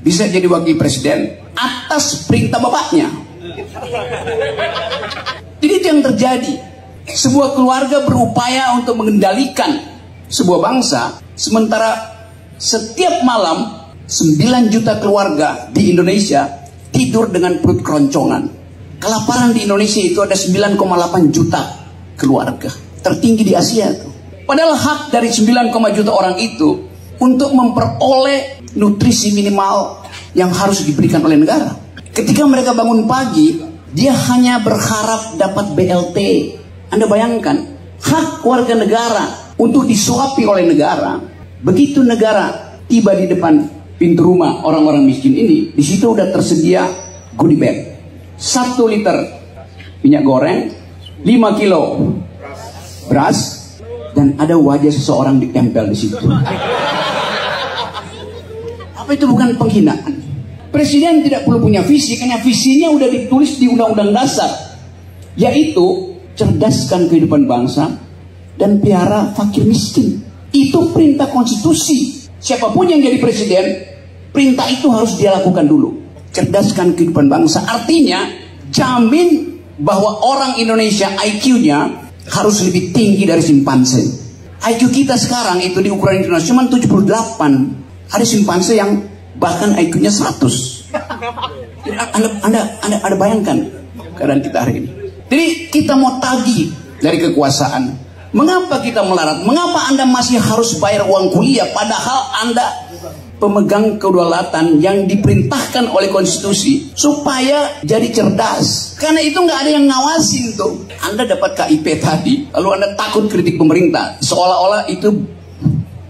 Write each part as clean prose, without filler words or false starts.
bisa jadi wakil presiden atas perintah bapaknya. Jadi itu yang terjadi. Sebuah keluarga berupaya untuk mengendalikan sebuah bangsa, sementara setiap malam 9 juta keluarga di Indonesia tidur dengan perut keroncongan. Kelaparan di Indonesia itu ada 9,8 juta keluarga, tertinggi di Asia itu. Padahal hak dari 9, juta orang itu untuk memperoleh nutrisi minimal yang harus diberikan oleh negara. Ketika mereka bangun pagi, dia hanya berharap dapat BLT. Anda bayangkan, hak warga negara untuk disuapi oleh negara. Begitu negara tiba di depan pintu rumah orang-orang miskin ini, di situ udah tersedia goodie bag. 1 liter minyak goreng, 5 kilo beras, dan ada wajah seseorang ditempel di situ. Apa itu bukan penghinaan? Presiden tidak perlu punya visi, karena visinya udah ditulis di Undang-Undang Dasar, yaitu cerdaskan kehidupan bangsa dan pelihara fakir miskin. Itu perintah konstitusi. Siapapun yang jadi presiden, perintah itu harus dia lakukan dulu. Cerdaskan kehidupan bangsa, artinya jamin bahwa orang Indonesia IQ-nya harus lebih tinggi dari simpanse. IQ kita sekarang itu di ukuran internasional cuma 78. Ada simpanse yang bahkan IQ-nya 100. Anda bayangkan keadaan kita hari ini. Jadi kita mau tagih dari kekuasaan. Mengapa kita melarat? Mengapa Anda masih harus bayar uang kuliah padahal Anda pemegang kedaulatan yang diperintahkan oleh konstitusi supaya jadi cerdas? Karena itu nggak ada yang ngawasin tuh. Anda dapat KIP tadi, lalu Anda takut kritik pemerintah, seolah-olah itu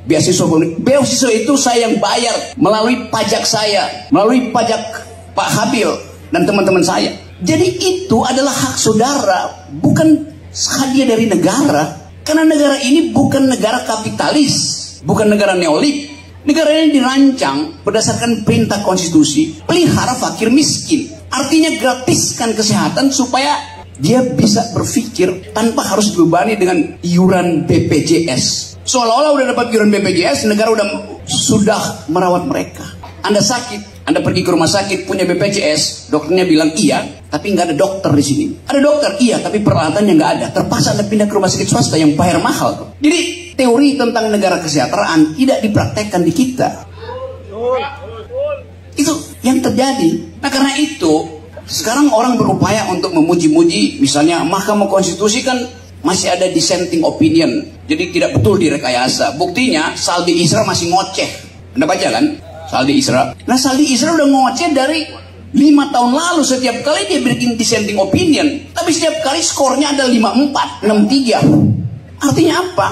beasiswa. Beasiswa itu saya yang bayar melalui pajak saya, melalui pajak Pak Habil dan teman-teman saya. Jadi itu adalah hak saudara, bukan hadiah dari negara. Karena negara ini bukan negara kapitalis, bukan negara neolib. Negara ini dirancang berdasarkan perintah konstitusi, pelihara fakir miskin. Artinya gratiskan kesehatan supaya dia bisa berpikir tanpa harus dibebani dengan iuran BPJS. Seolah-olah udah dapat iuran BPJS, negara sudah merawat mereka. Anda sakit, Anda pergi ke rumah sakit punya BPJS, dokternya bilang iya, tapi nggak ada dokter di sini. Ada dokter, iya, tapi peralatannya nggak ada. Terpaksa Anda pindah ke rumah sakit swasta yang bayar mahal. Jadi teori tentang negara kesejahteraan tidak dipraktekkan di kita. Itu yang terjadi. Nah karena itu sekarang orang berupaya untuk memuji-muji, misalnya Mahkamah Konstitusi kan masih ada dissenting opinion, jadi tidak betul direkayasa. Buktinya Saldi Isra masih ngoceh. Anda baca kan Saldi Isra? Nah Saldi Isra udah ngoceh dari 5 tahun lalu. Setiap kali dia bikin dissenting opinion, tapi setiap kali skornya ada 54, 63. Artinya apa?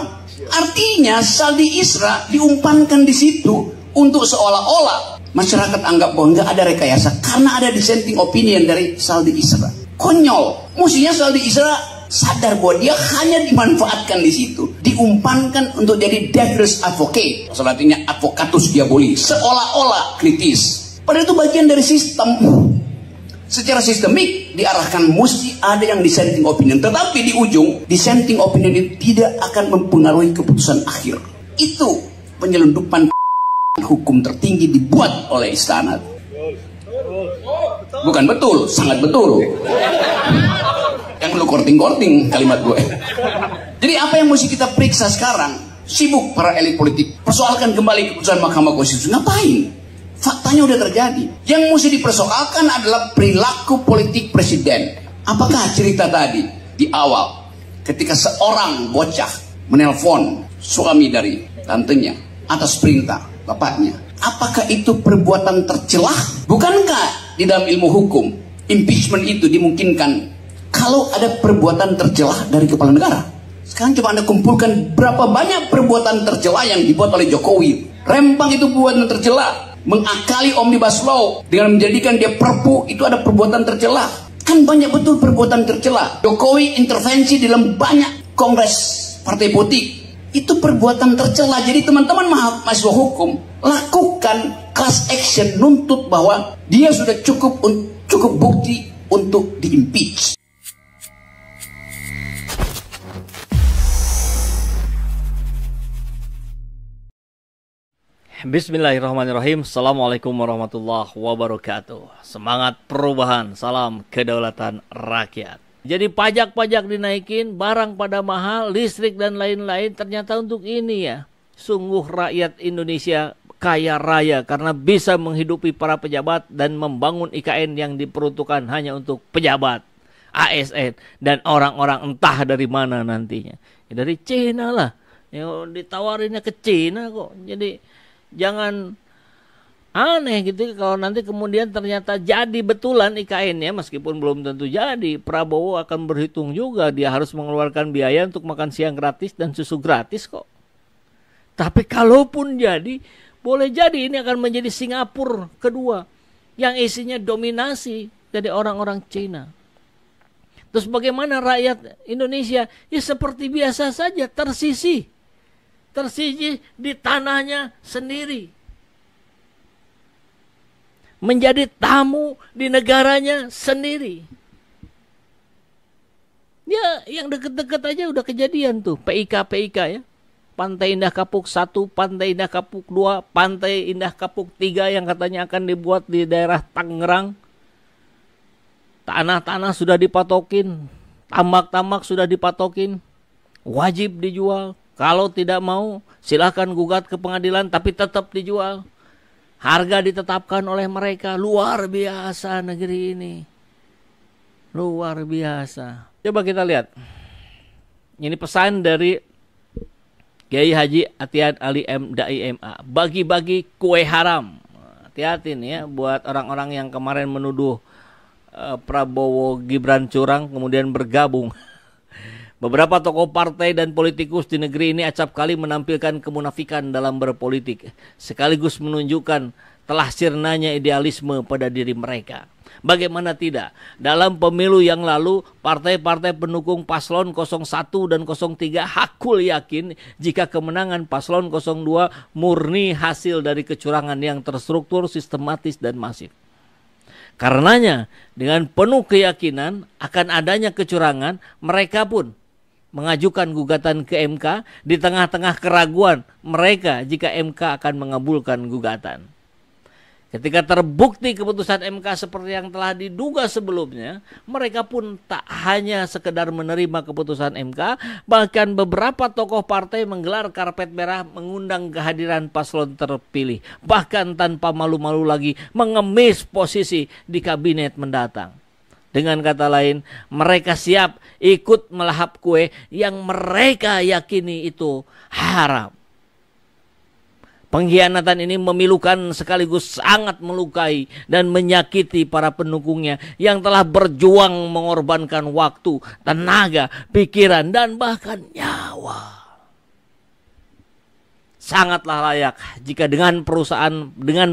Artinya Saldi Isra diumpankan di situ untuk seolah-olah masyarakat anggap bahwa nggak ada rekayasa karena ada dissenting opinion dari Saldi Isra. Konyol. Mestinya Saldi Isra sadar bahwa dia hanya dimanfaatkan di situ, diumpankan untuk jadi devil's advocate, artinya advocatus diaboli, seolah-olah kritis. Padahal itu bagian dari sistem. Secara sistemik diarahkan mesti ada yang dissenting opinion, tetapi di ujung dissenting opinion itu tidak akan mempengaruhi keputusan akhir. Itu penyelundupan hukum tertinggi dibuat oleh istana. Bukan betul, sangat betul. Yang lu korting-korting kalimat gue. Jadi apa yang mesti kita periksa sekarang? Sibuk para elit politik persoalkan kembali keputusan Mahkamah Konstitusi. Ngapain? Faktanya udah terjadi. Yang mesti dipersoalkan adalah perilaku politik presiden. Apakah cerita tadi di awal ketika seorang bocah menelpon suami dari tantenya atas perintah bapaknya, apakah itu perbuatan tercelah? Bukankah di dalam ilmu hukum impeachment itu dimungkinkan kalau ada perbuatan tercelah dari kepala negara? Sekarang coba Anda kumpulkan berapa banyak perbuatan tercela yang dibuat oleh Jokowi. Rempang itu perbuatan tercela. Mengakali Omnibus Law dengan menjadikan dia perpu itu ada perbuatan tercela. Kan banyak betul perbuatan tercela. Jokowi intervensi dalam banyak kongres partai politik. Itu perbuatan tercela. Jadi teman-teman mahasiswa hukum, lakukan class action, nuntut bahwa dia sudah cukup bukti untuk di-impeach. Bismillahirrahmanirrahim. Assalamualaikum warahmatullahi wabarakatuh. Semangat perubahan, salam kedaulatan rakyat. Jadi pajak-pajak dinaikin, barang pada mahal, listrik dan lain-lain, ternyata untuk ini ya. Sungguh rakyat Indonesia kaya raya karena bisa menghidupi para pejabat dan membangun IKN yang diperuntukkan hanya untuk pejabat, ASN, dan orang-orang entah dari mana nantinya. Ya, dari Cina lah. Ya, ditawarinnya ke Cina kok. Jadi jangan aneh gitu kalau nanti kemudian ternyata jadi betulan IKN-nya, meskipun belum tentu jadi. Prabowo akan berhitung juga, dia harus mengeluarkan biaya untuk makan siang gratis dan susu gratis kok. Tapi kalaupun jadi, boleh jadi ini akan menjadi Singapura kedua yang isinya dominasi dari orang-orang Cina. Terus bagaimana rakyat Indonesia? Ya seperti biasa saja, tersisih di tanahnya sendiri, menjadi tamu di negaranya sendiri. Ya yang deket-deket aja udah kejadian tuh, PIK ya. Pantai Indah Kapuk 1, Pantai Indah Kapuk 2, Pantai Indah Kapuk 3 yang katanya akan dibuat di daerah Tangerang. Tanah-tanah sudah dipatokin, tambak-tambak sudah dipatokin, wajib dijual. Kalau tidak mau, silahkan gugat ke pengadilan, tapi tetap dijual. Harga ditetapkan oleh mereka. Luar biasa negeri ini. Luar biasa. Coba kita lihat. Ini pesan dari Kiai Haji Atian Ali M. Dai MA. Bagi-bagi kue haram. Hati-hati nih ya buat orang-orang yang kemarin menuduh Prabowo Gibran curang kemudian bergabung. Beberapa tokoh partai dan politikus di negeri ini acap kali menampilkan kemunafikan dalam berpolitik, sekaligus menunjukkan telah sirnanya idealisme pada diri mereka. Bagaimana tidak? Dalam pemilu yang lalu, partai-partai pendukung paslon 01 dan 03 hakul yakin jika kemenangan paslon 02 murni hasil dari kecurangan yang terstruktur, sistematis, dan masif. Karenanya, dengan penuh keyakinan akan adanya kecurangan, mereka pun mengajukan gugatan ke MK di tengah-tengah keraguan mereka jika MK akan mengabulkan gugatan. Ketika terbukti keputusan MK seperti yang telah diduga sebelumnya, mereka pun tak hanya sekedar menerima keputusan MK, bahkan beberapa tokoh partai menggelar karpet merah mengundang kehadiran paslon terpilih, bahkan tanpa malu-malu lagi mengemis posisi di kabinet mendatang. Dengan kata lain, mereka siap ikut melahap kue yang mereka yakini itu haram. Pengkhianatan ini memilukan sekaligus sangat melukai dan menyakiti para pendukungnya yang telah berjuang mengorbankan waktu, tenaga, pikiran, dan bahkan nyawa. Sangatlah layak jika dengan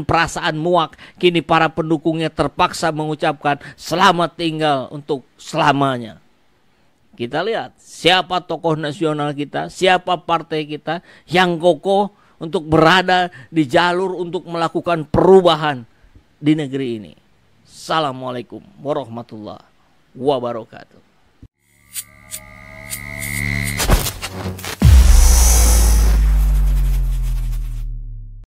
perasaan muak, kini para pendukungnya terpaksa mengucapkan selamat tinggal untuk selamanya. Kita lihat siapa tokoh nasional kita, siapa partai kita yang kokoh untuk berada di jalur untuk melakukan perubahan di negeri ini. Assalamualaikum warahmatullahi wabarakatuh.